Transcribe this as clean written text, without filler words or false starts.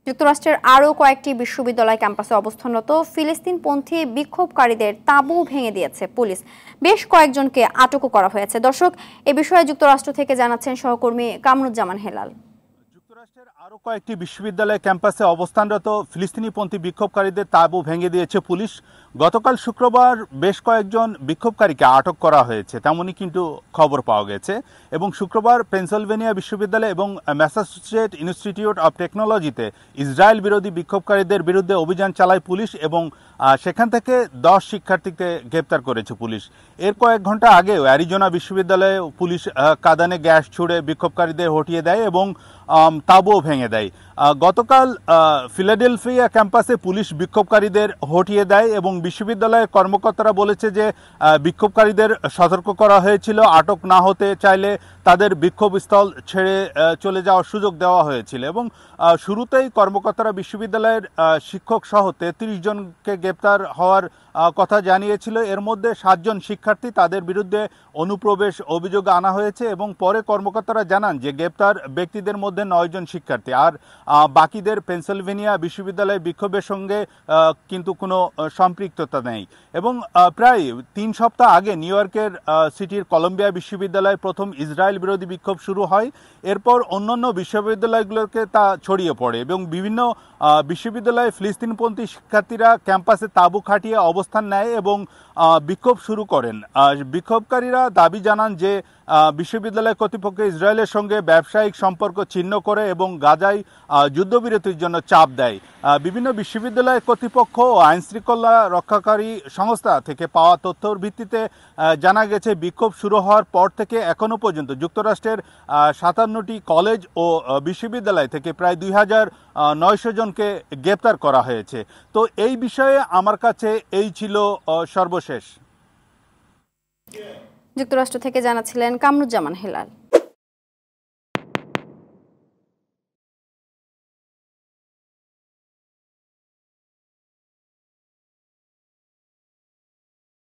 যুক্তরাষ্ট্রের আরও কয়েকটি বিশ্ববিদ্যালয় ক্যাম্পাসে অবস্থানরত ফিলিস্তিনপন্থী বিক্ষোভকারীদের তাঁবু ভেঙে দিয়েছে পুলিশ। বেশ কয়েকজনকে আটকও করা হয়েছে। দর্শক, এ বিষয়ে যুক্তরাষ্ট্র থেকে জানাচ্ছেন সহকর্মী কামরুজ্জামান হেলাল। যুক্তরাষ্ট্রের আরও কয়েকটি বিশ্ববিদ্যালয় ক্যাম্পাসে অবস্থানরত ফিলিস্তিনিপন্থী বিক্ষোভকারীদের তাঁবু ভেঙে দিয়েছে পুলিশ। গতকাল শুক্রবার বেশ কয়েকজন বিক্ষোভকারীকে আটক করা হয়েছে, তেমনই কিন্তু খবর পাওয়া গেছে। এবং শুক্রবার পেনসিলভেনিয়া বিশ্ববিদ্যালয় এবং ম্যাসাচুসেট ইনস্টিটিউট অব টেকনোলজিতে ইসরায়েল বিরোধী বিক্ষোভকারীদের বিরুদ্ধে অভিযান চালায় পুলিশ এবং সেখান থেকে 10 শিক্ষার্থীকে গ্রেপ্তার করেছে পুলিশ। এর কয়েক ঘন্টা আগেও অ্যারিজোনা বিশ্ববিদ্যালয়ে পুলিশ কাঁদানে গ্যাস ছুড়ে বিক্ষোভকারীদের হটিয়ে দেয় এবং তাঁবুও ভেঙে দেয়। গতকাল ফিলাডেলফিয়া ক্যাম্পাসে পুলিশ বিক্ষোভকারীদের হটিয়ে দেয় এবং বিশ্ববিদ্যালয়ের কর্মকর্তারা বলেছে যে বিক্ষোভকারীদের সতর্ক করা হয়েছিল, আটক না হতে চাইলে তাদের বিক্ষোভস্থল ছেড়ে চলে যাওয়ার সুযোগ দেওয়া হয়েছিল। এবং শুরুতেই কর্মকর্তারা বিশ্ববিদ্যালয়ের শিক্ষক সহ 33 জনকে গ্রেপ্তার হওয়ার কথা জানিয়েছিল। এর মধ্যে 7 জন শিক্ষার্থী, তাদের বিরুদ্ধে অনুপ্রবেশ অভিযোগ আনা হয়েছে এবং পরে কর্মকর্তারা জানান যে গ্রেপ্তার ব্যক্তিদের মধ্যে 9 জন শিক্ষার্থী, আর বাকিদের পেনসিলভেনিয়া বিশ্ববিদ্যালয়ের বিক্ষোভের সঙ্গে কিন্তু কোনো সম্পৃক্ততা নেই। এবং প্রায় 3 সপ্তাহ আগে নিউ ইয়র্কের সিটির কলম্বিয়া বিশ্ববিদ্যালয়ে প্রথম ইসরায়েল বিরোধী বিক্ষোভ শুরু হয়। এরপর অন্যান্য বিশ্ববিদ্যালয়গুলোকে তা ছড়িয়ে পড়ে এবং বিভিন্ন বিশ্ববিদ্যালয়ে ফিলিস্তিনপন্থী শিক্ষার্থীরা ক্যাম্পাসে তাঁবু খাটিয়ে অবস্থান নেয় এবং বিক্ষোভ শুরু করেন। বিক্ষোভকারীরা দাবি জানান যে বিশ্ববিদ্যালয় কর্তৃপক্ষ ইসরায়েলের সঙ্গে ব্যবসায়িক সম্পর্ক ছিন্ন করে এবং গাজায় যুদ্ধবিরতির জন্য চাপ দেয়। বিভিন্ন বিশ্ববিদ্যালয় কর্তৃপক্ষ ও আইনশৃঙ্খলা রক্ষাকারী সংস্থা থেকে পাওয়া তথ্যের ভিত্তিতে জানা গেছে বিক্ষোভ শুরু হওয়ার পর থেকে এখনো পর্যন্ত যুক্তরাষ্ট্রের 57টি কলেজ ও বিশ্ববিদ্যালয় থেকে প্রায় 2900 জনকে গ্রেপ্তার করা হয়েছে। তো এই বিষয়ে আমার কাছে এই ছিল সর্বশেষ। যুক্তরাষ্ট্র থেকে জানাচ্ছিলেন কামরুজ্জামান হেলাল।